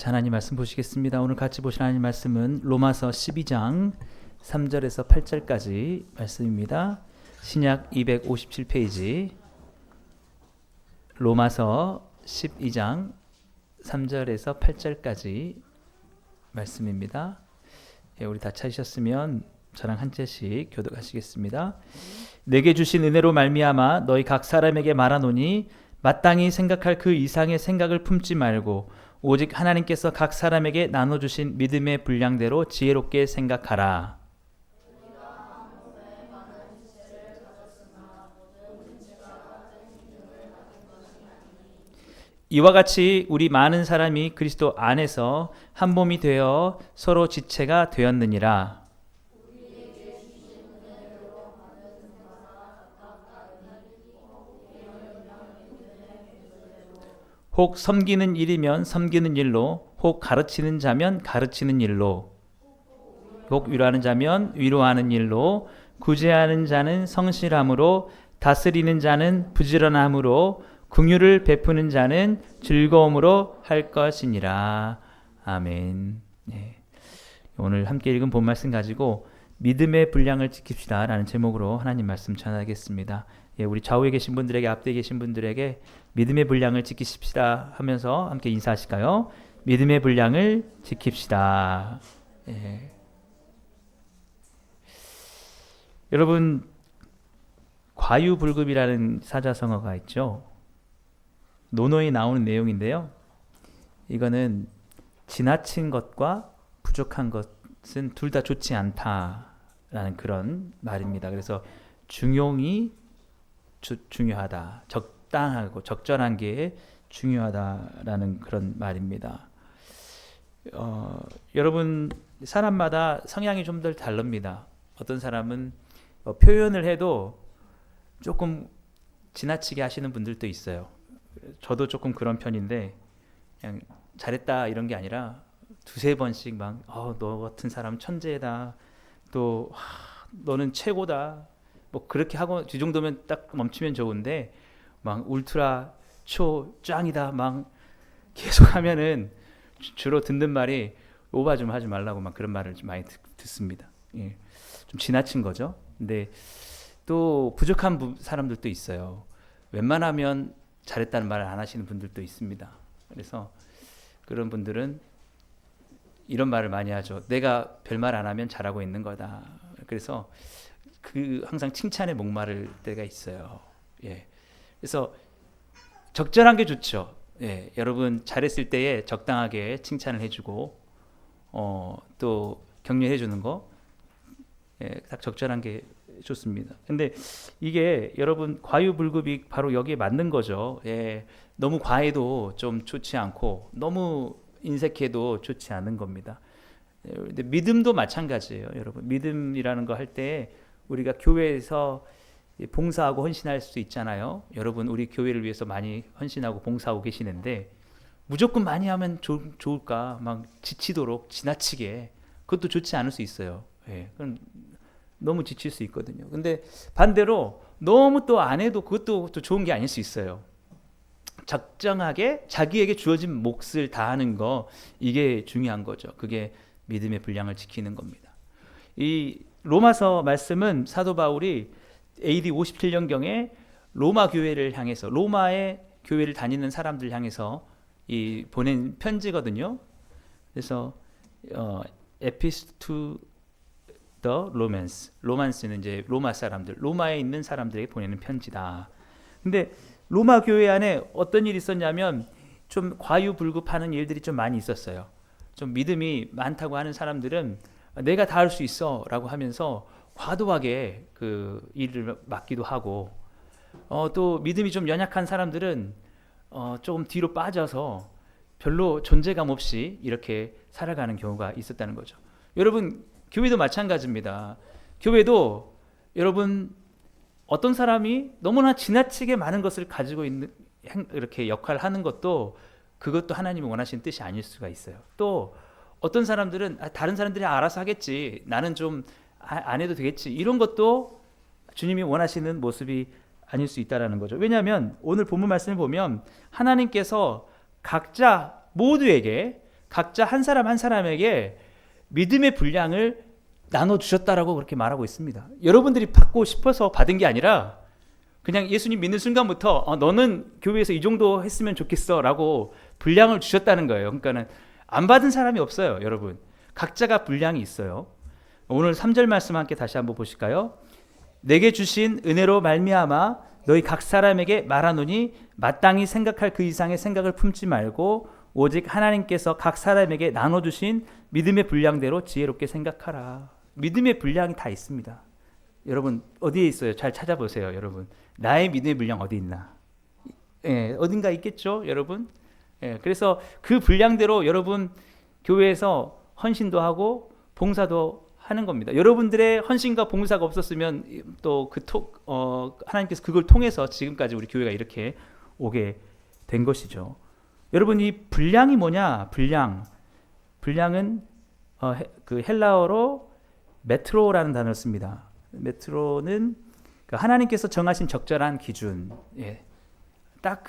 하나님 말씀 보시겠습니다. 오늘 같이 보실 하나님 말씀은 로마서 12장 3절에서 8절까지 말씀입니다. 신약 257페이지 로마서 12장 3절에서 8절까지 말씀입니다. 우리 다 찾으셨으면 저랑 한 절씩 교독하시겠습니다. 내게 주신 은혜로 말미암아 너희 각 사람에게 말하노니 마땅히 생각할 그 이상의 생각을 품지 말고 오직 하나님께서 각 사람에게 나눠주신 믿음의 분량대로 지혜롭게 생각하라. 이와 같이 우리 많은 사람이 그리스도 안에서 한 몸이 되어 서로 지체가 되었느니라. 혹 섬기는 일이면 섬기는 일로, 혹 가르치는 자면 가르치는 일로, 혹 위로하는 자면 위로하는 일로, 구제하는 자는 성실함으로, 다스리는 자는 부지런함으로, 긍휼을 베푸는 자는 즐거움으로 할 것이니라. 아멘. 네. 오늘 함께 읽은 본 말씀 가지고 믿음의 분량을 지킵시다 라는 제목으로 하나님 말씀 전하겠습니다. 우리 좌우에 계신 분들에게, 앞뒤에 계신 분들에게 믿음의 분량을 지키십시다 하면서 함께 인사하실까요? 믿음의 분량을 지킵시다. 여러분, 과유불급이라는 사자성어가 있죠. 논어에 나오는 내용인데요. 이거는 지나친 것과 부족한 것은 둘 다 좋지 않다라는 그런 말입니다. 그래서 중용이 중요하다, 적당하고 적절한 게 중요하다라는 그런 말입니다. 여러분, 사람마다 성향이 좀 더 다릅니다. 어떤 사람은 표현을 해도 조금 지나치게 하시는 분들도 있어요. 저도 조금 그런 편인데 그냥 잘했다 이런 게 아니라 두세 번씩 막 너 같은 사람 천재다, 또 너는 최고다, 뭐 그렇게 하고 이 정도면 딱 멈추면 좋은데 막 울트라 초 짱이다 막 계속 하면은 주로 듣는 말이 오바 좀 하지 말라고 막 그런 말을 좀 많이 듣습니다. 좀 지나친 거죠. 근데 또 부족한 사람들도 있어요. 웬만하면 잘했다는 말을 안 하시는 분들도 있습니다. 그래서 그런 분들은 이런 말을 많이 하죠. 내가 별말 안 하면 잘하고 있는 거다. 그래서 항상 칭찬에 목마를 때가 있어요. 그래서 적절한 게 좋죠. 여러분 잘했을 때에 적당하게 칭찬을 해주고 또 격려해 주는 거, 딱 적절한 게 좋습니다. 근데 이게 여러분 과유불급이 바로 여기에 맞는 거죠. 너무 과해도 좀 좋지 않고 너무 인색해도 좋지 않은 겁니다. 근데 믿음도 마찬가지예요. 여러분, 믿음이라는 거 할 때 우리가 교회에서 봉사하고 헌신할 수 있잖아요. 여러분, 우리 교회를 위해서 많이 헌신하고 봉사하고 계시는데 무조건 많이 하면 좋을까? 막 지치도록 지나치게, 그것도 좋지 않을 수 있어요. 그건 너무 지칠 수 있거든요. 근데 반대로 너무 또 안 해도 그것도 또 좋은 게 아닐 수 있어요. 적정하게 자기에게 주어진 몫을 다하는 거, 이게 중요한 거죠. 그게 믿음의 분량을 지키는 겁니다. 이 로마서 말씀은 사도 바울이 AD 57년경에 로마 교회를 향해서, 로마의 교회를 다니는 사람들 향해서 보낸 편지거든요. 그래서 에피스토 투 더 로맨스, 로만스는 이제 로마 사람들, 로마에 있는 사람들에게 보내는 편지다. 근데 로마 교회 안에 어떤 일이 있었냐면 좀 과유불급하는 일들이 좀 많이 있었어요. 좀 믿음이 많다고 하는 사람들은 내가 다 할 수 있어 라고 하면서 과도하게 그 일을 맡기도 하고, 또 믿음이 좀 연약한 사람들은 조금 뒤로 빠져서 별로 존재감 없이 이렇게 살아가는 경우가 있었다는 거죠. 여러분, 교회도 마찬가지입니다. 교회도 여러분, 어떤 사람이 너무나 지나치게 많은 것을 가지고 있는 이렇게 역할을 하는 것도, 그것도 하나님이 원하시는 뜻이 아닐 수가 있어요. 또 어떤 사람들은 다른 사람들이 알아서 하겠지, 나는 좀 안 해도 되겠지, 이런 것도 주님이 원하시는 모습이 아닐 수 있다는 거죠. 왜냐하면 오늘 본문 말씀을 보면 하나님께서 각자 모두에게 각자 한 사람 한 사람에게 믿음의 분량을 나눠주셨다라고 그렇게 말하고 있습니다. 여러분들이 받고 싶어서 받은 게 아니라 그냥 예수님 믿는 순간부터 너는 교회에서 이 정도 했으면 좋겠어 라고 분량을 주셨다는 거예요. 그러니까는 안 받은 사람이 없어요. 여러분 각자가 분량이 있어요. 오늘 3절 말씀 함께 다시 한번 보실까요? 내게 주신 은혜로 말미암아 너희 각 사람에게 말하노니 마땅히 생각할 그 이상의 생각을 품지 말고 오직 하나님께서 각 사람에게 나눠주신 믿음의 분량대로 지혜롭게 생각하라. 믿음의 분량이 다 있습니다. 여러분 어디에 있어요? 잘 찾아보세요. 여러분 나의 믿음의 분량 어디 있나? 어딘가 있겠죠 여러분? 그래서 그 분량대로 여러분 교회에서 헌신도 하고 봉사도 하는 겁니다. 여러분들의 헌신과 봉사가 없었으면 또 하나님께서 그걸 통해서 지금까지 우리 교회가 이렇게 오게 된 것이죠. 여러분 이 분량이 뭐냐? 분량은 그 헬라어로 메트로라는 단어를 씁니다. 메트로는 하나님께서 정하신 적절한 기준, 딱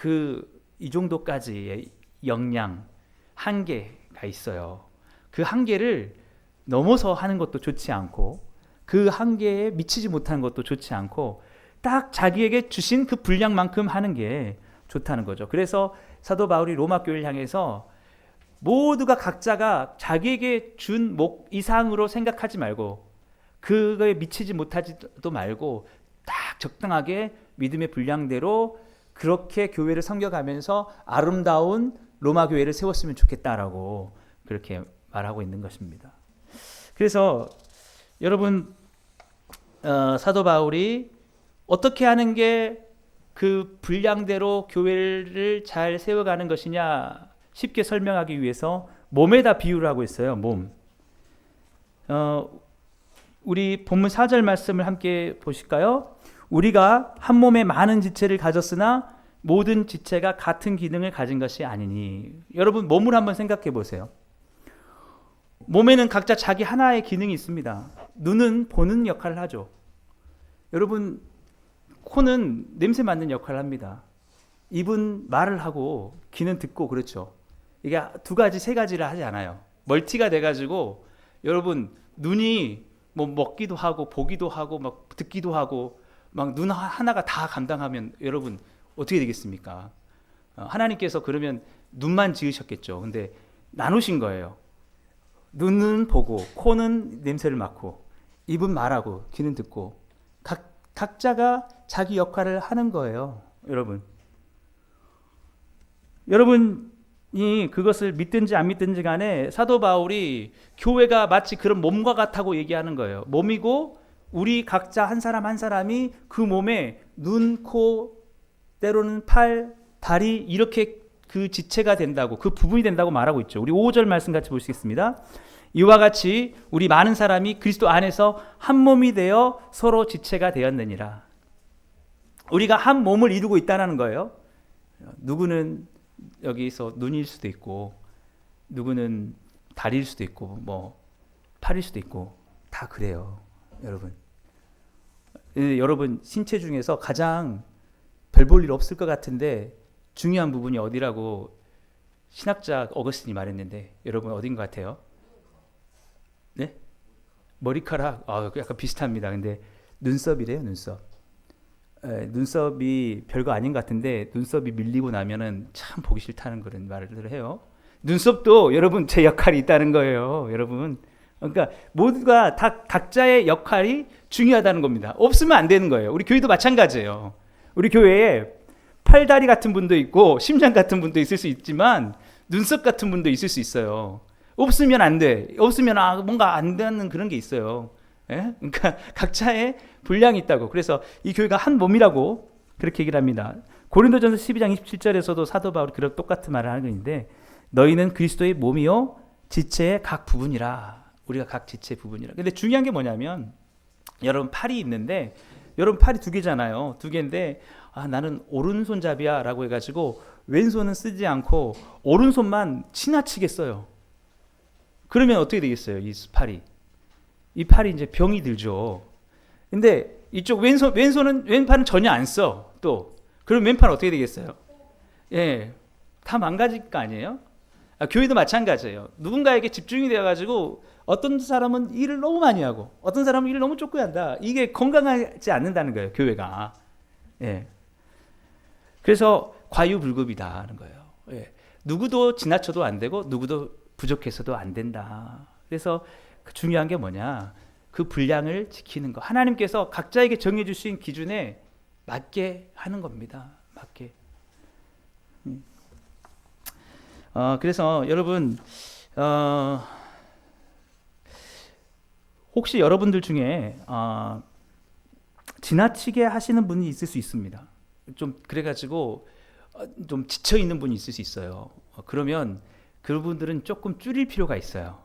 이 정도까지의 역량, 한계가 있어요. 그 한계를 넘어서 하는 것도 좋지 않고 그 한계에 미치지 못하는 것도 좋지 않고 딱 자기에게 주신 그 분량만큼 하는 게 좋다는 거죠. 그래서 사도 바울이 로마 교회를 향해서 모두가 각자가 자기에게 준 목 이상으로 생각하지 말고 그거에 미치지 못하지도 말고 딱 적당하게 믿음의 분량대로 그렇게 교회를 섬겨가면서 아름다운 로마 교회를 세웠으면 좋겠다라고 그렇게 말하고 있는 것입니다. 그래서 여러분 사도 바울이 어떻게 하는 게 그 분량대로 교회를 잘 세워가는 것이냐 쉽게 설명하기 위해서 몸에다 비유를 하고 있어요. 몸. 우리 본문 4절 말씀을 함께 보실까요? 우리가 한 몸에 많은 지체를 가졌으나 모든 지체가 같은 기능을 가진 것이 아니니. 여러분 몸을 한번 생각해 보세요. 몸에는 각자 자기 하나의 기능이 있습니다. 눈은 보는 역할을 하죠. 여러분 코는 냄새 맡는 역할을 합니다. 입은 말을 하고 귀는 듣고 그렇죠. 이게 두 가지 세 가지를 하지 않아요. 멀티가 돼가지고 여러분 눈이 뭐 먹기도 하고 보기도 하고 막 듣기도 하고 막 눈 하나가 다 감당하면 여러분 어떻게 되겠습니까? 하나님께서 그러면 눈만 지으셨겠죠. 근데 나누신 거예요. 눈은 보고 코는 냄새를 맡고 입은 말하고 귀는 듣고 각자가 자기 역할을 하는 거예요. 여러분이 그것을 믿든지 안 믿든지 간에 사도 바울이 교회가 마치 그런 몸과 같다고 얘기하는 거예요. 몸이고 우리 각자 한 사람 한 사람이 그 몸에 눈, 코, 때로는 팔, 다리 이렇게 그 지체가 된다고 그 부분이 된다고 말하고 있죠. 우리 5절 말씀 같이 보시겠습니다. 이와 같이 우리 많은 사람이 그리스도 안에서 한 몸이 되어 서로 지체가 되었느니라. 우리가 한 몸을 이루고 있다는 거예요. 누구는 여기서 눈일 수도 있고 누구는 다리일 수도 있고 뭐 팔일 수도 있고 다 그래요. 여러분 신체 중에서 가장 별 볼 일 없을 것 같은데 중요한 부분이 어디라고 신학자 어거스틴이 말했는데 여러분 어딘 것 같아요? 네? 머리카락. 약간 비슷합니다. 근데 눈썹이래요. 눈썹이 별거 아닌 것 같은데 눈썹이 밀리고 나면은 참 보기 싫다는 그런 말을 해요. 눈썹도 여러분 제 역할이 있다는 거예요. 여러분. 그러니까 모두가 다 각자의 역할이 중요하다는 겁니다. 없으면 안 되는 거예요. 우리 교회도 마찬가지예요. 우리 교회에 팔다리 같은 분도 있고 심장 같은 분도 있을 수 있지만 눈썹 같은 분도 있을 수 있어요. 없으면 안 돼. 없으면 뭔가 안 되는 그런 게 있어요. 그러니까 각자의 분량이 있다고. 그래서 이 교회가 한 몸이라고 그렇게 얘기를 합니다. 고린도전서 12장 27절에서도 사도 바울이 그런 똑같은 말을 하는 건데 너희는 그리스도의 몸이요 지체의 각 부분이라. 우리가 각 지체의 부분이라. 근데 중요한 게 뭐냐면 여러분 팔이 있는데 여러분 팔이 두 개잖아요. 두 개인데 나는 오른손잡이야 라고 해가지고 왼손은 쓰지 않고 오른손만 지나치게 써요. 그러면 어떻게 되겠어요? 이 팔이 이제 병이 들죠. 근데 이쪽 왼팔은 전혀 안 써. 또 그럼 왼팔 어떻게 되겠어요? 다 망가질 거 아니에요? 교회도 마찬가지예요. 누군가에게 집중이 되어가지고 어떤 사람은 일을 너무 많이 하고 어떤 사람은 일을 너무 조금 한다. 이게 건강하지 않는다는 거예요, 교회가. 예. 그래서 과유불급이다는 거예요. 예. 누구도 지나쳐도 안 되고 누구도 부족해서도 안 된다. 그래서 중요한 게 뭐냐? 그 분량을 지키는 거. 하나님께서 각자에게 정해 주신 기준에 맞게 하는 겁니다. 맞게. 그래서 여러분 혹시 여러분들 중에 지나치게 하시는 분이 있을 수 있습니다. 좀 그래가지고 좀 지쳐 있는 분이 있을 수 있어요. 그러면 그분들은 조금 줄일 필요가 있어요.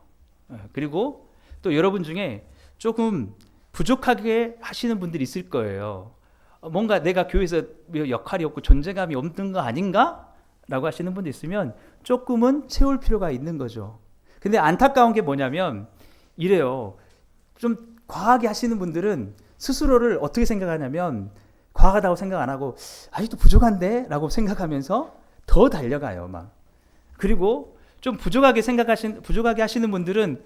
그리고 또 여러분 중에 조금 부족하게 하시는 분들이 있을 거예요. 뭔가 내가 교회에서 역할이 없고 존재감이 없는 거 아닌가? 라고 하시는 분들 있으면 조금은 채울 필요가 있는 거죠. 근데 안타까운 게 뭐냐면 이래요. 좀 과하게 하시는 분들은 스스로를 어떻게 생각하냐면 과하다고 생각 안 하고 아직도 부족한데? 라고 생각하면서 더 달려가요, 막. 그리고 좀 부족하게 하시는 분들은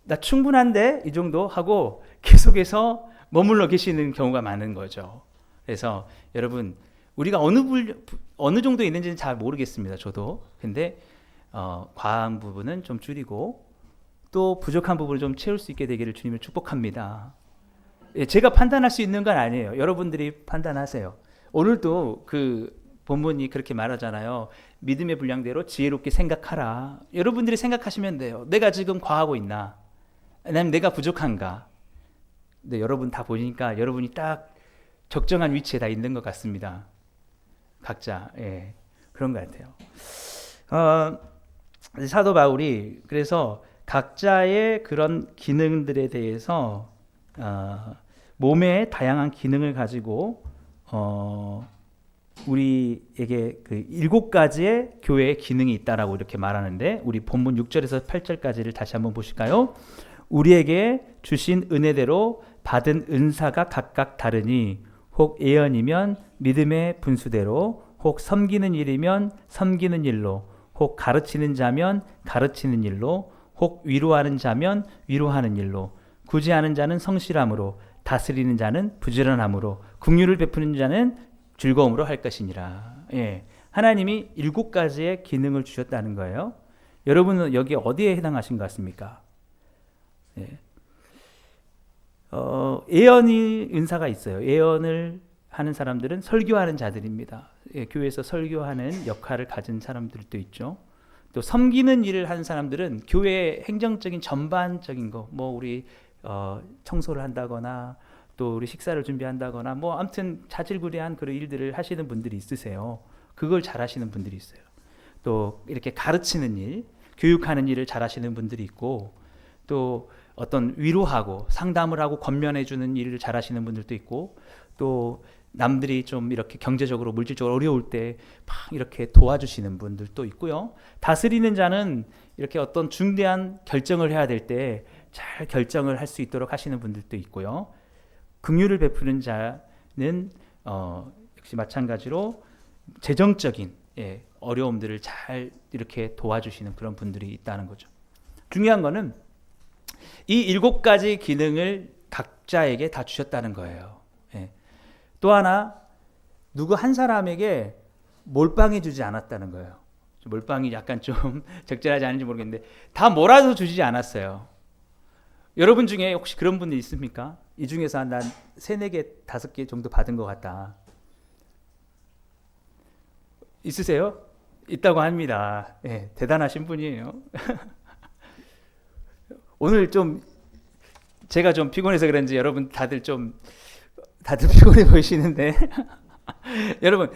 나 충분한데? 이 정도 하고 계속해서 머물러 계시는 경우가 많은 거죠. 그래서 여러분, 우리가 어느 정도 있는지는 잘 모르겠습니다, 저도. 근데 과한 부분은 좀 줄이고 또 부족한 부분을 좀 채울 수 있게 되기를 주님을 축복합니다. 예, 제가 판단할 수 있는 건 아니에요. 여러분들이 판단하세요. 오늘도 그 본문이 그렇게 말하잖아요. 믿음의 분량대로 지혜롭게 생각하라. 여러분들이 생각하시면 돼요. 내가 지금 과하고 있나? 아니면 내가 부족한가? 근데 여러분 다 보니까 여러분이 딱 적정한 위치에 다 있는 것 같습니다. 각자. 예, 그런 것 같아요. 사도 바울이 그래서 각자의 그런 기능들에 대해서 몸의 다양한 기능을 가지고 우리에게 그 7가지의 교회의 기능이 있다라고 이렇게 말하는데 우리 본문 6절에서 8절까지를 다시 한번 보실까요? 우리에게 주신 은혜대로 받은 은사가 각각 다르니 혹 예언이면 믿음의 분수대로 혹 섬기는 일이면 섬기는 일로 혹 가르치는 자면 가르치는 일로 혹 위로하는 자면 위로하는 일로 구제하는 자는 성실함으로 다스리는 자는 부지런함으로 긍휼을 베푸는 자는 즐거움으로 할 것이니라. 예, 하나님이 7가지의 기능을 주셨다는 거예요. 여러분은 여기 어디에 해당하신 것 같습니까? 예. 예언이 은사가 있어요. 예언을 하는 사람들은 설교하는 자들입니다. 예, 교회에서 설교하는 역할을 가진 사람들도 있죠. 또 섬기는 일을 하는 사람들은 교회 행정적인 전반적인 거, 뭐 우리 청소를 한다거나 또 우리 식사를 준비한다거나 뭐 아무튼 자질구레한 그런 일들을 하시는 분들이 있으세요. 그걸 잘하시는 분들이 있어요. 또 이렇게 가르치는 일, 교육하는 일을 잘하시는 분들이 있고 또 어떤 위로하고 상담을 하고 권면해주는 일을 잘하시는 분들도 있고 또 남들이 좀 이렇게 경제적으로 물질적으로 어려울 때 막 이렇게 도와주시는 분들도 있고요. 다스리는 자는 이렇게 어떤 중대한 결정을 해야 될 때 잘 결정을 할 수 있도록 하시는 분들도 있고요. 긍휼을 베푸는 자는 역시 마찬가지로 재정적인 어려움들을 잘 이렇게 도와주시는 그런 분들이 있다는 거죠. 중요한 거는 이 7가지 기능을 각자에게 다 주셨다는 거예요. 또 하나 누구 한 사람에게 몰빵해 주지 않았다는 거예요. 몰빵이 약간 좀 적절하지 않은지 모르겠는데 다 몰아서 주지 않았어요. 여러분 중에 혹시 그런 분들 있습니까? 이 중에서 난 3, 4개, 5개 정도 받은 것 같다. 있으세요? 있다고 합니다. 네, 대단하신 분이에요. 오늘 좀 제가 좀 피곤해서 그런지 여러분 다들 피곤해 보이시는데 여러분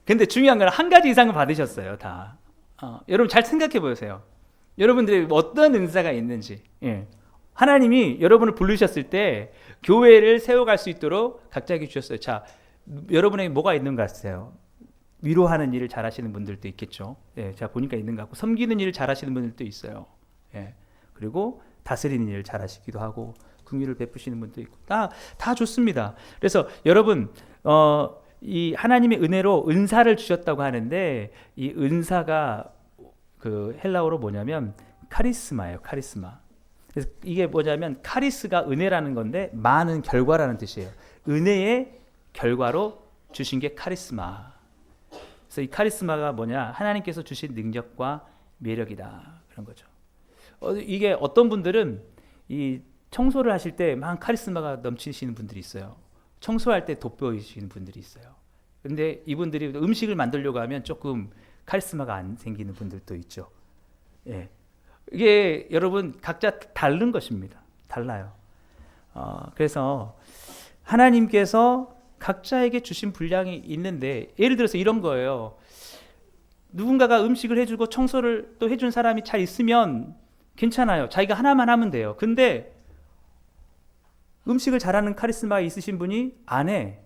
근데 중요한 건 한 가지 이상은 받으셨어요. 다. 여러분 잘 생각해 보세요. 여러분들이 어떤 은사가 있는지. 예. 하나님이 여러분을 부르셨을 때 교회를 세워갈 수 있도록 각자에게 주셨어요. 자, 여러분에게 뭐가 있는 것 같으세요? 위로하는 일을 잘하시는 분들도 있겠죠. 예, 제가 보니까 있는 것 같고 섬기는 일을 잘하시는 분들도 있어요. 예. 그리고 다스리는 일을 잘하시기도 하고 긍휼을 베푸시는 분도 있고 다 좋습니다. 그래서 여러분 이 하나님의 은혜로 은사를 주셨다고 하는데 이 은사가 그 헬라어로 뭐냐면 카리스마예요. 카리스마. 그래서 이게 뭐냐면 카리스가 은혜라는 건데 많은 결과라는 뜻이에요. 은혜의 결과로 주신 게 카리스마. 그래서 이 카리스마가 뭐냐? 하나님께서 주신 능력과 매력이다. 그런 거죠. 이게 어떤 분들은 이 청소를 하실 때 막 카리스마가 넘치시는 분들이 있어요. 청소할 때 돋보이시는 분들이 있어요. 근데 이분들이 음식을 만들려고 하면 조금 카리스마가 안 생기는 분들도 있죠. 예. 이게 여러분 각자 다른 것입니다. 달라요. 그래서 하나님께서 각자에게 주신 분량이 있는데 예를 들어서 이런 거예요. 누군가가 음식을 해주고 청소를 또 해준 사람이 잘 있으면 괜찮아요. 자기가 하나만 하면 돼요. 근데 음식을 잘하는 카리스마가 있으신 분이 안 해.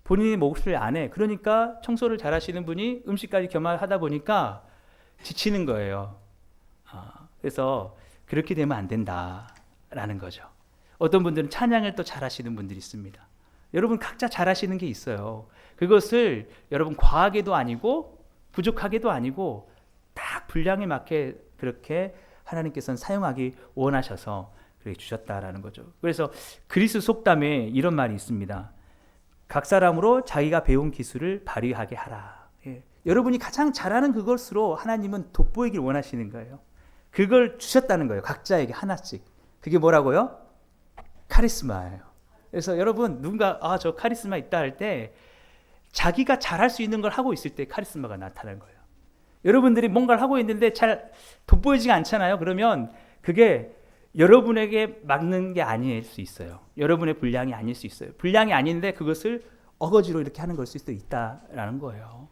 본인의 몫을 안 해. 그러니까 청소를 잘하시는 분이 음식까지 겸하다 보니까 지치는 거예요. 그래서 그렇게 되면 안 된다라는 거죠. 어떤 분들은 찬양을 또 잘하시는 분들이 있습니다. 여러분 각자 잘하시는 게 있어요. 그것을 여러분 과하게도 아니고 부족하게도 아니고 딱 분량에 맞게 그렇게 하나님께서는 사용하기 원하셔서 그렇게 주셨다라는 거죠. 그래서 그리스 속담에 이런 말이 있습니다. 각 사람으로 자기가 배운 기술을 발휘하게 하라. 예. 여러분이 가장 잘하는 그것으로 하나님은 돋보이길 원하시는 거예요. 그걸 주셨다는 거예요. 각자에게 하나씩. 그게 뭐라고요? 카리스마예요. 그래서 여러분 누군가 저 카리스마 있다 할 때 자기가 잘할 수 있는 걸 하고 있을 때 카리스마가 나타나는 거예요. 여러분들이 뭔가를 하고 있는데 잘 돋보이지가 않잖아요. 그러면 그게 여러분에게 맞는 게 아닐 수 있어요. 여러분의 분량이 아닐 수 있어요. 분량이 아닌데 그것을 어거지로 이렇게 하는 걸 수도 있다라는 거예요.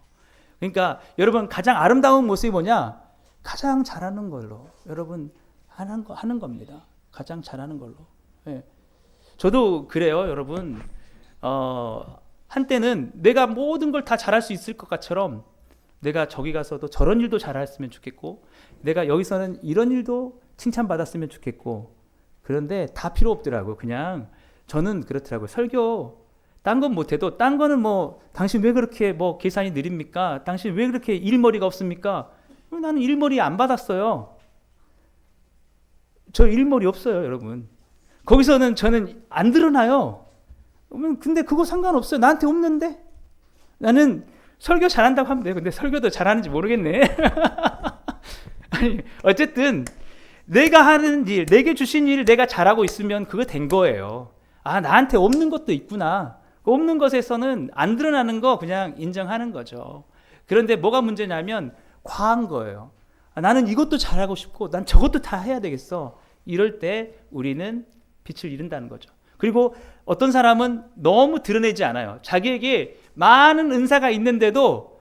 그러니까 여러분 가장 아름다운 모습이 뭐냐? 가장 잘하는 걸로 여러분 하는 겁니다. 가장 잘하는 걸로. 예. 저도 그래요, 여러분. 한때는 내가 모든 걸 다 잘할 수 있을 것 같처럼 내가 저기 가서도 저런 일도 잘했으면 좋겠고 내가 여기서는 이런 일도 칭찬받았으면 좋겠고 그런데 다 필요 없더라고요. 그냥 저는 그렇더라고요. 설교 딴 건 못해도 딴 거는 뭐 당신 왜 그렇게 뭐 계산이 느립니까? 당신 왜 그렇게 일머리가 없습니까? 나는 일머리 안 받았어요. 저 일머리 없어요, 여러분. 거기서는 저는 안 드러나요. 근데 그거 상관없어요. 나한테 없는데? 나는 설교 잘한다고 하면 돼요. 근데 설교도 잘하는지 모르겠네. 아니, 어쨌든 내가 하는 일, 내게 주신 일을 내가 잘하고 있으면 그거 된 거예요. 나한테 없는 것도 있구나. 없는 것에서는 안 드러나는 거 그냥 인정하는 거죠. 그런데 뭐가 문제냐면 과한 거예요. 나는 이것도 잘하고 싶고 난 저것도 다 해야 되겠어. 이럴 때 우리는 빛을 잃는다는 거죠. 그리고 어떤 사람은 너무 드러내지 않아요. 자기에게 많은 은사가 있는데도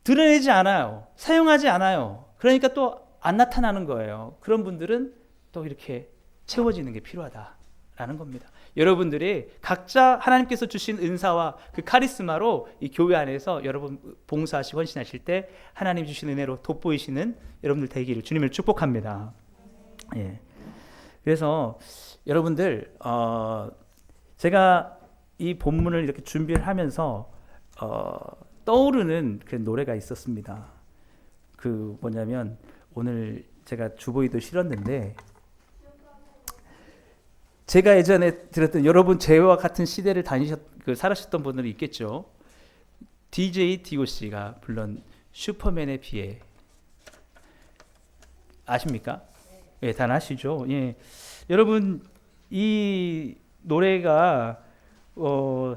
드러내지 않아요. 사용하지 않아요. 그러니까 또 안 나타나는 거예요. 그런 분들은 또 이렇게 채워지는 게 필요하다라는 겁니다. 여러분들이 각자 하나님께서 주신 은사와 그 카리스마로 이 교회 안에서 여러분 봉사하시고 헌신하실 때 하나님 주신 은혜로 돋보이시는 여러분들 되기를 주님을 축복합니다. 예. 그래서 여러분들 제가 이 본문을 이렇게 준비를 하면서 떠오르는 그 노래가 있었습니다. 그 뭐냐면 오늘 제가 주보이도 실었는데 제가 예전에 들었던 여러분 저와 같은 시대를 살아셨던 분들이 있겠죠. DJ DOC가 불른 슈퍼맨에 비해 아십니까? 예, 다 아시죠? 예. 여러분 이 노래가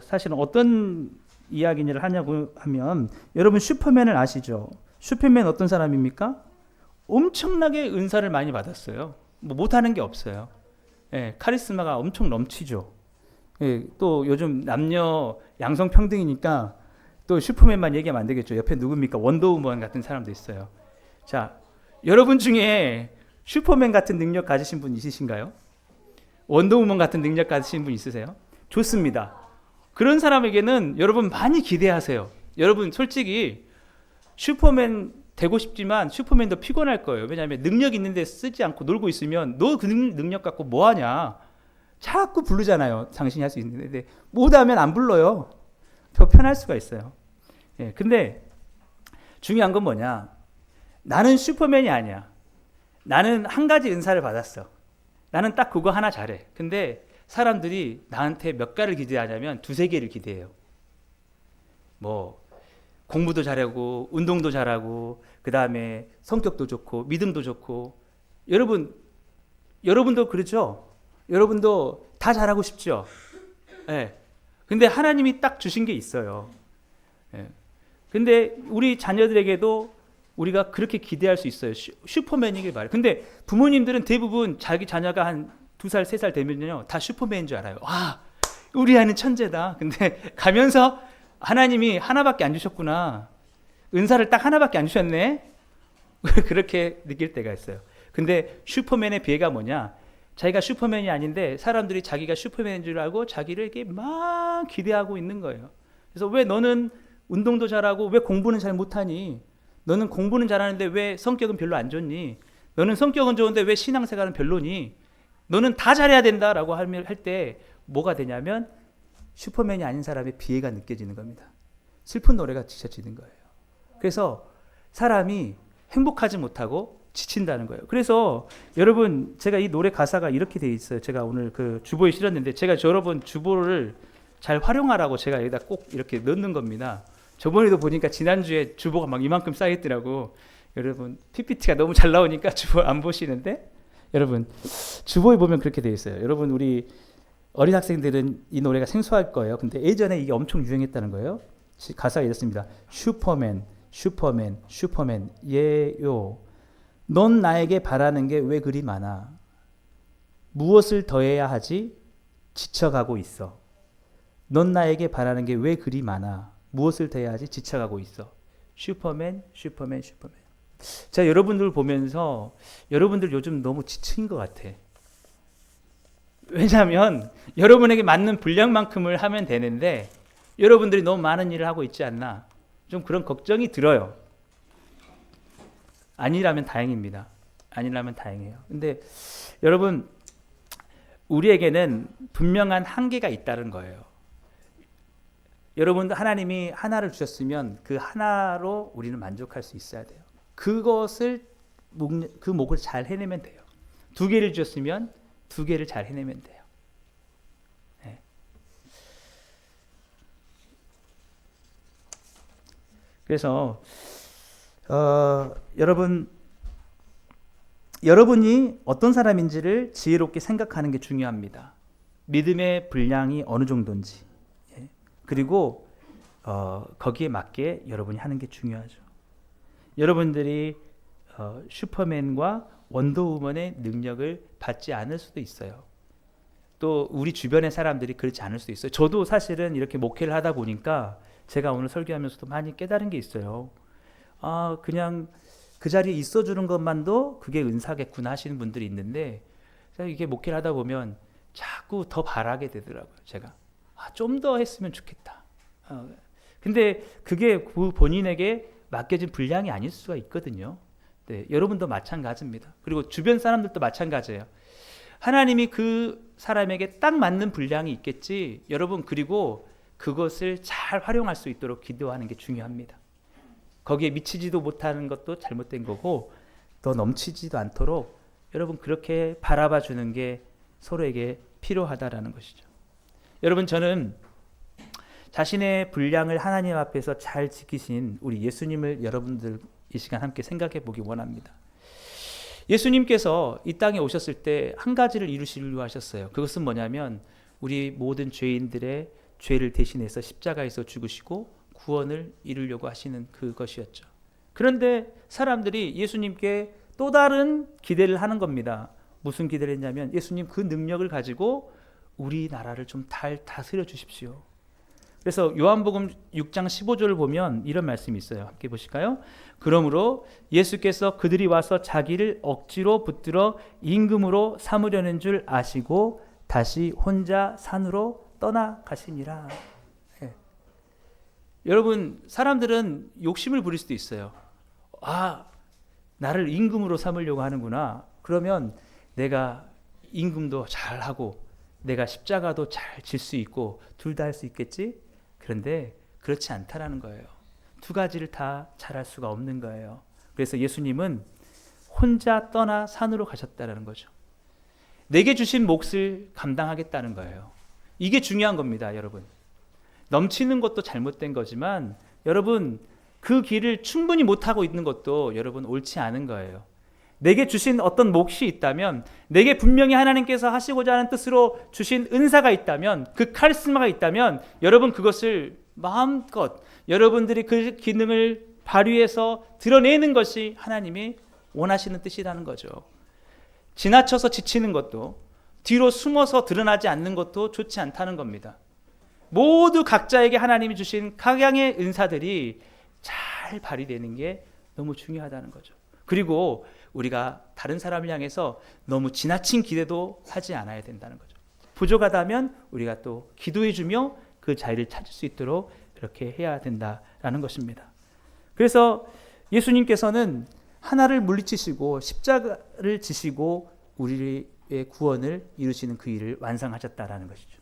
사실은 어떤 이야기를 하냐고 하면 여러분 슈퍼맨을 아시죠? 슈퍼맨 어떤 사람입니까? 엄청나게 은사를 많이 받았어요. 뭐 못하는 게 없어요. 예, 카리스마가 엄청 넘치죠. 예, 또 요즘 남녀 양성 평등이니까 또 슈퍼맨만 얘기하면 안 되겠죠. 옆에 누굽니까? 원더우먼 같은 사람도 있어요. 자, 여러분 중에 슈퍼맨 같은 능력 가지신 분 있으신가요? 원더우먼 같은 능력 가지신 분 있으세요? 좋습니다. 그런 사람에게는 여러분 많이 기대하세요. 여러분 솔직히 슈퍼맨 되고 싶지만 슈퍼맨도 피곤할 거예요. 왜냐하면 능력 있는데 쓰지 않고 놀고 있으면 너 그 능력 갖고 뭐 하냐. 자꾸 부르잖아요. 당신이 할 수 있는데 못하면 안 불러요. 더 편할 수가 있어요. 예, 근데 중요한 건 뭐냐. 나는 슈퍼맨이 아니야. 나는 한 가지 은사를 받았어. 나는 딱 그거 하나 잘해. 근데 사람들이 나한테 몇 가지를 기대하냐면 두세 개를 기대해요. 뭐 공부도 잘하고 운동도 잘하고 그다음에 성격도 좋고 믿음도 좋고. 여러분도 그렇죠? 여러분도 다 잘하고 싶죠? 예. 근데 하나님이 딱 주신 게 있어요. 예. 근데 우리 자녀들에게도 우리가 그렇게 기대할 수 있어요. 슈퍼맨이길 바래요. 근데 부모님들은 대부분 자기 자녀가 한 2살, 3살 되면요, 다 슈퍼맨인 줄 알아요. 와, 우리 아이는 천재다. 근데 가면서 하나님이 하나밖에 안 주셨구나. 은사를 딱 하나밖에 안 주셨네. 그렇게 느낄 때가 있어요. 근데 슈퍼맨의 비애가 뭐냐? 자기가 슈퍼맨이 아닌데 사람들이 자기가 슈퍼맨인 줄 알고 자기를 이렇게 막 기대하고 있는 거예요. 그래서 왜 너는 운동도 잘하고 왜 공부는 잘 못하니? 너는 공부는 잘하는데 왜 성격은 별로 안 좋니? 너는 성격은 좋은데 왜 신앙생활은 별로니? 너는 다 잘해야 된다라고 할 때 뭐가 되냐면 슈퍼맨이 아닌 사람의 비애가 느껴지는 겁니다. 슬픈 노래가 지쳐지는 거예요. 그래서 사람이 행복하지 못하고 지친다는 거예요. 그래서 여러분, 제가 이 노래 가사가 이렇게 돼 있어요. 제가 오늘 그 주보에 실었는데 제가 여러분 주보를 잘 활용하라고 제가 여기다 꼭 이렇게 넣는 겁니다. 저번에도 보니까 지난주에 주보가 막 이만큼 쌓여있더라고. 여러분 PPT가 너무 잘 나오니까 주보 안 보시는데, 여러분 주보에 보면 그렇게 돼 있어요. 여러분 우리 어린 학생들은 이 노래가 생소할 거예요. 근데 예전에 이게 엄청 유행했다는 거예요. 가사가 이렇습니다. 슈퍼맨, 슈퍼맨, 슈퍼맨, 예요. 넌 나에게 바라는 게 왜 그리 많아? 무엇을 더해야 하지? 지쳐가고 있어. 넌 나에게 바라는 게 왜 그리 많아? 무엇을 더해야 하지? 지쳐가고 있어. 슈퍼맨, 슈퍼맨, 슈퍼맨. 제가 여러분들 보면서 여러분들 요즘 너무 지친 것 같아. 왜냐하면 여러분에게 맞는 분량만큼을 하면 되는데 여러분들이 너무 많은 일을 하고 있지 않나, 좀 그런 걱정이 들어요. 아니라면 다행입니다. 아니라면 다행이에요. 근데 여러분, 우리에게는 분명한 한계가 있다는 거예요. 여러분, 하나님이 하나를 주셨으면 그 하나로 우리는 만족할 수 있어야 돼요. 그것을 그 목을 잘 해내면 돼요. 2개를 주셨으면 2개를 잘 해내면 돼요. 네. 그래서 여러분이 어떤 사람인지를 지혜롭게 생각하는 게 중요합니다. 믿음의 분량이 어느 정도인지, 그리고 거기에 맞게 여러분이 하는 게 중요하죠. 여러분들이 슈퍼맨과 원더우먼의 능력을 받지 않을 수도 있어요. 또 우리 주변의 사람들이 그렇지 않을 수도 있어요. 저도 사실은 이렇게 목회를 하다 보니까 제가 오늘 설교하면서도 많이 깨달은 게 있어요. 그냥 그 자리에 있어주는 것만도 그게 은사겠구나 하시는 분들이 있는데, 이게 목회를 하다 보면 자꾸 더 바라게 되더라고요. 제가 좀 더 했으면 좋겠다. 근데 그게 본인에게 맡겨진 분량이 아닐 수가 있거든요. 네, 여러분도 마찬가지입니다. 그리고 주변 사람들도 마찬가지예요. 하나님이 그 사람에게 딱 맞는 분량이 있겠지. 여러분, 그리고 그것을 잘 활용할 수 있도록 기도하는 게 중요합니다. 거기에 미치지도 못하는 것도 잘못된 거고, 더 넘치지도 않도록 여러분 그렇게 바라봐 주는 게 서로에게 필요하다라는 것이죠. 여러분, 저는 자신의 분량을 하나님 앞에서 잘 지키신 우리 예수님을 여러분들 이 시간 함께 생각해 보기 원합니다. 예수님께서 이 땅에 오셨을 때 한 가지를 이루시려고 하셨어요. 그것은 뭐냐면 우리 모든 죄인들의 죄를 대신해서 십자가에서 죽으시고 구원을 이루려고 하시는 그것이었죠. 그런데 사람들이 예수님께 또 다른 기대를 하는 겁니다. 무슨 기대를 했냐면, 예수님 그 능력을 가지고 우리나라를 좀 다스려 주십시오. 그래서 요한복음 6장 15절을 보면 이런 말씀이 있어요. 함께 보실까요? 그러므로 예수께서 그들이 와서 자기를 억지로 붙들어 임금으로 삼으려는 줄 아시고 다시 혼자 산으로 떠나가시니라. 네. 여러분, 사람들은 욕심을 부릴 수도 있어요. 나를 임금으로 삼으려고 하는구나. 그러면 내가 임금도 잘하고 내가 십자가도 잘 질 수 있고 둘 다 할 수 있겠지? 그런데 그렇지 않다라는 거예요. 2가지를 다 잘할 수가 없는 거예요. 그래서 예수님은 혼자 떠나 산으로 가셨다는 거죠. 내게 주신 몫을 감당하겠다는 거예요. 이게 중요한 겁니다, 여러분. 넘치는 것도 잘못된 거지만 여러분 그 길을 충분히 못하고 있는 것도 여러분 옳지 않은 거예요. 내게 주신 어떤 몫이 있다면, 내게 분명히 하나님께서 하시고자 하는 뜻으로 주신 은사가 있다면, 그 카리스마가 있다면 여러분 그것을 마음껏 여러분들이 그 기능을 발휘해서 드러내는 것이 하나님이 원하시는 뜻이라는 거죠. 지나쳐서 지치는 것도, 뒤로 숨어서 드러나지 않는 것도 좋지 않다는 겁니다. 모두 각자에게 하나님이 주신 각양의 은사들이 잘 발휘되는 게 너무 중요하다는 거죠. 그리고 우리가 다른 사람을 향해서 너무 지나친 기대도 하지 않아야 된다는 거죠. 부족하다면 우리가 또 기도해주며 그 자리를 찾을 수 있도록 이렇게 해야 된다라는 것입니다. 그래서 예수님께서는 하나를 물리치시고 십자가를 지시고 우리의 구원을 이루시는 그 일을 완성하셨다라는 것이죠.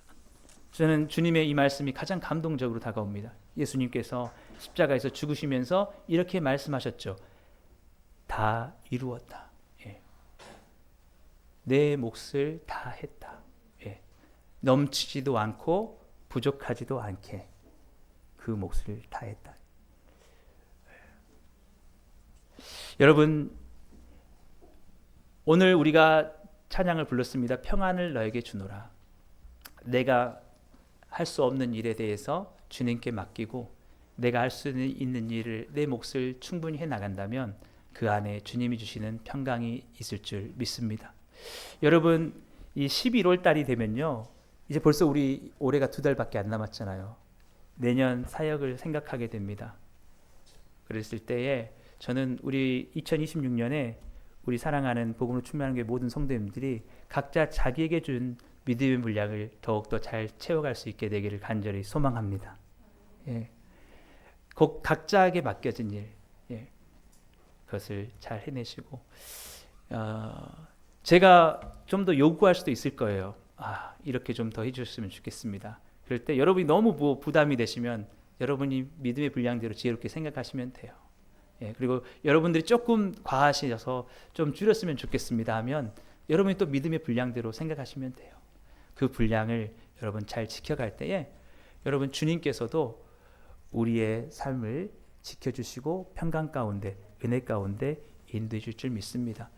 저는 주님의 이 말씀이 가장 감동적으로 다가옵니다. 예수님께서 십자가에서 죽으시면서 이렇게 말씀하셨죠. 다 이루었다. 예. 내 몫을 다 했다. 예. 넘치지도 않고 부족하지도 않게 그 몫을 다 했다. 여러분, 오늘 우리가 찬양을 불렀습니다. 평안을 너에게 주노라. 내가 할 수 없는 일에 대해서 주님께 맡기고 내가 할 수 있는 일을, 내 몫을 충분히 해나간다면 그 안에 주님이 주시는 평강이 있을 줄 믿습니다. 여러분, 이 11월 달이 되면요, 이제 벌써 우리 올해가 2달밖에 안 남았잖아요. 내년 사역을 생각하게 됩니다. 그랬을 때에 저는 우리 2026년에 우리 사랑하는 복음으로 충만한 교회 모든 성도님들이 각자 자기에게 준 믿음의 물량을 더욱더 잘 채워갈 수 있게 되기를 간절히 소망합니다. 예. 곧 각자에게 맡겨진 일, 예. 그것을 잘 해내시고, 제가 좀 더 요구할 수도 있을 거예요. 이렇게 좀 더 해주셨으면 좋겠습니다. 그럴 때 여러분이 너무 부담이 되시면 여러분이 믿음의 분량대로 지혜롭게 생각하시면 돼요. 예, 그리고 여러분들이 조금 과하셔서 좀 줄였으면 좋겠습니다 하면 여러분이 또 믿음의 분량대로 생각하시면 돼요. 그 분량을 여러분 잘 지켜갈 때에 여러분 주님께서도 우리의 삶을 지켜주시고 평강 가운데, 은혜 가운데 인도해 줄 줄 믿습니다.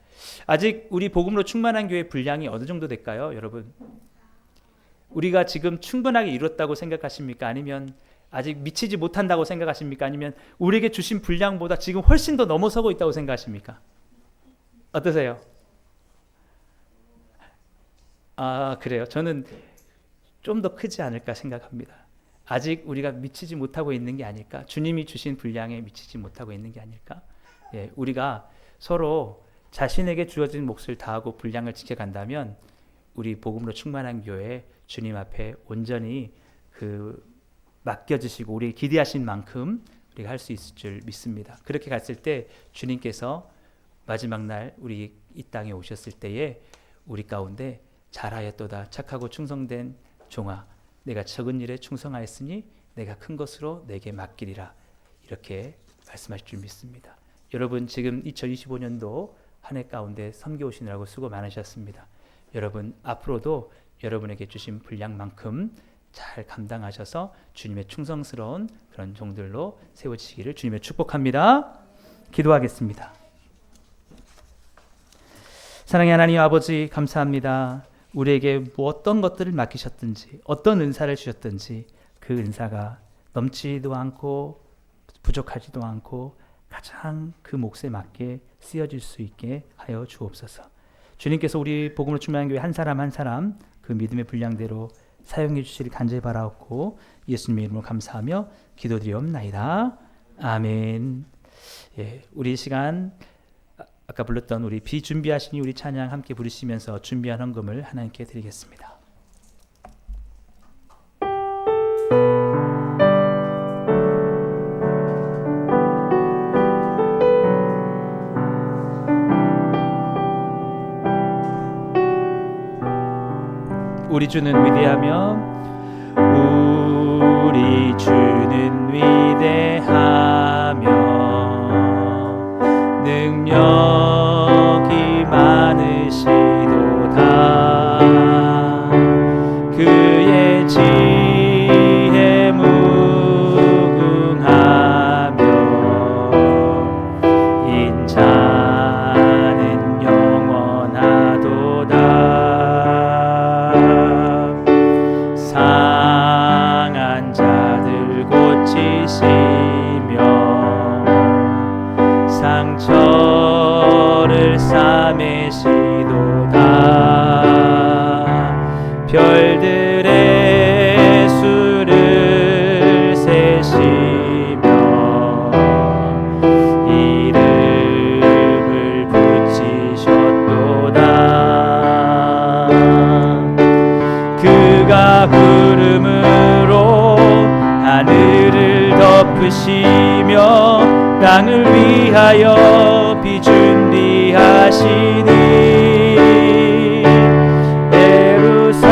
아직 우리 복음으로 충만한 교회 분량이 어느 정도 될까요, 여러분? 우리가 지금 충분하게 이뤘다고 생각하십니까? 아니면 아직 미치지 못한다고 생각하십니까? 아니면 우리에게 주신 분량보다 지금 훨씬 더 넘어서고 있다고 생각하십니까? 어떠세요? 그래요. 저는 좀 더 크지 않을까 생각합니다. 아직 우리가 미치지 못하고 있는 게 아닐까? 주님이 주신 분량에 미치지 못하고 있는 게 아닐까? 예, 우리가 서로 자신에게 주어진 몫을 다하고 분량을 지켜간다면 우리 복음으로 충만한 교회 주님 앞에 온전히 맡겨주시고 우리 기대하신 만큼 우리가 할 수 있을 줄 믿습니다. 그렇게 갔을 때 주님께서 마지막 날 우리 이 땅에 오셨을 때에 우리 가운데 잘하였도다 착하고 충성된 종아, 내가 적은 일에 충성하였으니 내가 큰 것으로 내게 맡기리라, 이렇게 말씀하실 줄 믿습니다. 여러분, 지금 2025년도 한 해 가운데 섬겨 오시느라고 수고 많으셨습니다. 여러분, 앞으로도 여러분에게 주신 분량만큼 잘 감당하셔서 주님의 충성스러운 그런 종들로 세워지시기를 주님의 축복합니다. 기도하겠습니다. 사랑의 하나님 아버지, 감사합니다. 우리에게 어떤 것들을 맡기셨든지 어떤 은사를 주셨든지 그 은사가 넘치지도 않고 부족하지도 않고 가장 그 몫에 맞게 쓰여질 수 있게 하여 주옵소서. 주님께서 우리 복음으로 충만한 교회 한 사람 한 사람 그 믿음의 분량대로 사용해 주시길 간절히 바라옵고 예수님의 이름으로 감사하며 기도드리옵나이다. 아멘. 예, 우리 시간 아까 불렀던 우리 비준비하시니 우리 찬양 함께 부르시면서 준비한 헌금을 하나님께 드리겠습니다. 우리 주는 위대하며 우리 주는 위대하며 늘 비와 구름으로 하늘을 덮으시며 땅을 위하여 비 준비하시니 예루살렘아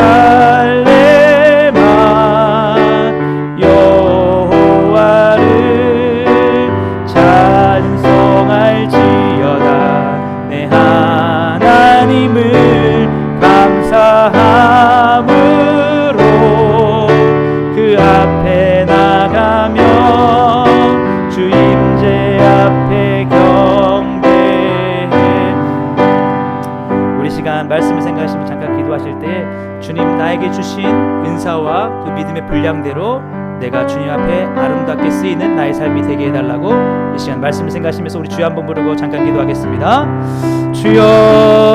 여호와를 찬송할지어다. 내 하나님을 감사함으로 그 앞에 나가며 주 임재 앞에 경배해. 우리 시간 말씀을 생각하시며 잠깐 기도하실 때 주님 나에게 주신 은사와 그 믿음의 분량대로 내가 주님 앞에 아름답게 쓰이는 나의 삶이 되게 해달라고 이 시간 말씀을 생각하시면서 우리 주여 한번 부르고 잠깐 기도하겠습니다. 주여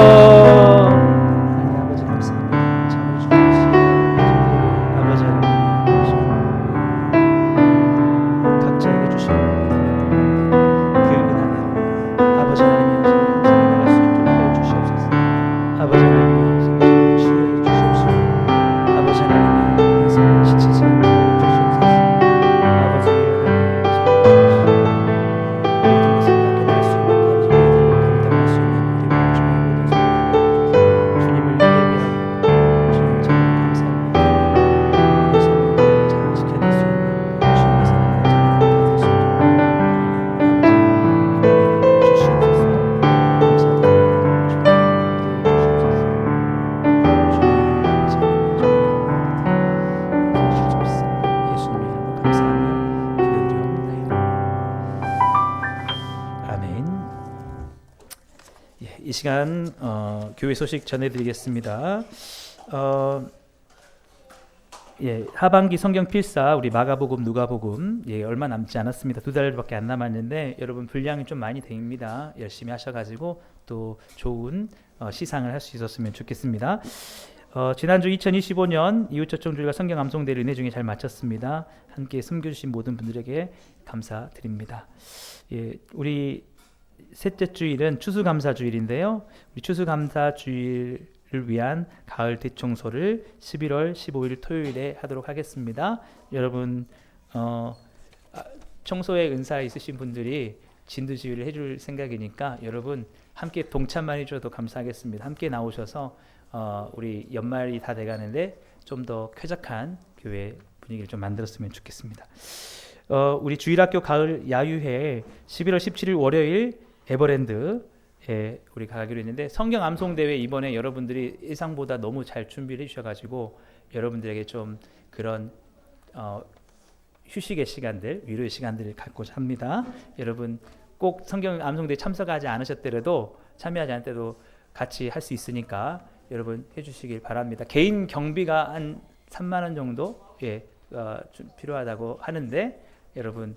이 시간 교회 소식 전해드리겠습니다. 하반기 성경 필사 우리 마가복음, 누가복음 얼마 남지 않았습니다. 2달밖에 안 남았는데 여러분 분량이 좀 많이 됩니다. 열심히 하셔가지고 또 좋은 시상을 할 수 있었으면 좋겠습니다. 지난주 2025년 이웃접종주일과 성경 암송대를 은혜 중에 잘 마쳤습니다. 함께 섬겨주신 모든 분들에게 감사드립니다. 우리 셋째 주일은 추수감사주일인데요. 우리 추수감사주일을 위한 가을 대청소를 11월 15일 토요일에 하도록 하겠습니다. 여러분 청소에 은사 있으신 분들이 진두지휘를 해줄 생각이니까 여러분 함께 동참만 해줘도 감사하겠습니다. 함께 나오셔서 우리 연말이 다 돼가는데 좀 더 쾌적한 교회 분위기를 좀 만들었으면 좋겠습니다. 우리 주일학교 가을 야유회 11월 17일 월요일 에버랜드에 우리 가기로 했는데 성경 암송대회 이번에 여러분들이 예상보다 너무 잘 준비를 해주셔가지고 여러분들에게 좀 그런 휴식의 시간들, 위로의 시간들을 갖고자 합니다. 여러분 꼭 성경 암송대회 참석하지 않으셨더라도 참여하지 않더라도 같이 할 수 있으니까 여러분 해주시길 바랍니다. 개인 경비가 한 3만 원 정도 좀 필요하다고 하는데 여러분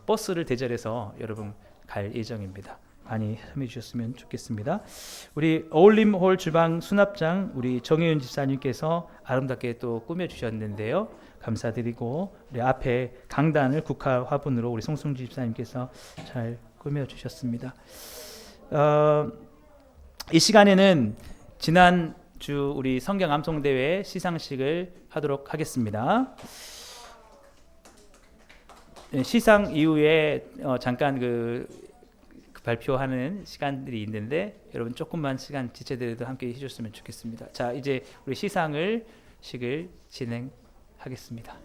버스를 대절해서 여러분 갈 예정입니다. 많이 참여해 주셨으면 좋겠습니다. 우리 어울림홀 주방 수납장 우리 정혜윤 집사님께서 아름답게 또 꾸며 주셨는데요. 감사드리고 우리 앞에 강단을 국화 화분으로 우리 송승주 집사님께서 잘 꾸며 주셨습니다. 이 시간에는 지난주 우리 성경 암송대회 시상식을 하도록 하겠습니다. 시상 이후에 잠깐 그 발표하는 시간들이 있는데 여러분 조금만 시간 지체되어도 함께 해주셨으면 좋겠습니다. 자, 이제 우리 시상식을 진행하겠습니다.